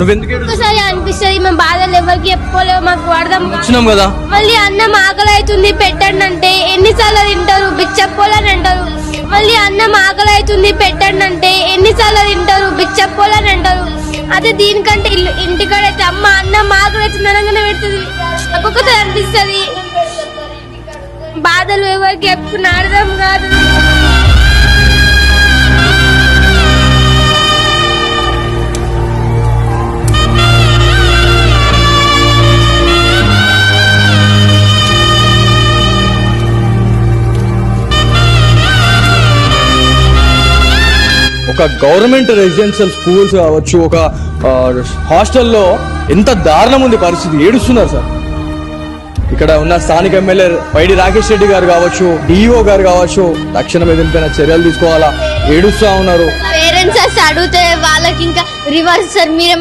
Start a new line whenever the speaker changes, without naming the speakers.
ఒకసారి అనిపిస్తుంది మా బాధలు ఎవరికి చెప్పుకోలేవు, మాకు అర్థం
వచ్చినాం కదా.
మళ్ళీ అన్నం ఆకలి అవుతుంది పెట్టండి అంటే ఎన్నిసార్లు తింటారు, బిచ్చపోలని అంటారు. మళ్ళీ అన్నం ఆకలి అవుతుంది పెట్టండి అంటే ఎన్నిసార్లు తింటారు, బిచ్చపోలని అంటారు. అదే దీనికంటే ఇంటికాడైతే అమ్మ అన్నం ఆకలి అవుతుంది అనగానే పెడుతుంది. ఒక్కొక్కసారి అనిపిస్తుంది బాధలు ఎవరికి చెప్పుకున్న అర్థం కాదు.
ఒక గవర్నమెంట్ రెసిడెన్షియల్ స్కూల్స్ కావచ్చు, ఒక హాస్టల్లో ఎంత దారుణం ఉంది పరిస్థితి. ఏడుస్తున్నారు సార్. ఇక్కడ ఉన్న స్థానిక ఎమ్మెల్యే వైడి రాకేష్ రెడ్డి గారు కావచ్చు, డిఈఓ గారు కావచ్చు, తక్షణం ఏదైనా చర్యలు తీసుకోవాలా, ఏడుస్తా ఉన్నారు.
పేరెంట్స్ అడిగితే వాళ్ళకి ఇంకా రివర్స్ సార్ మీరే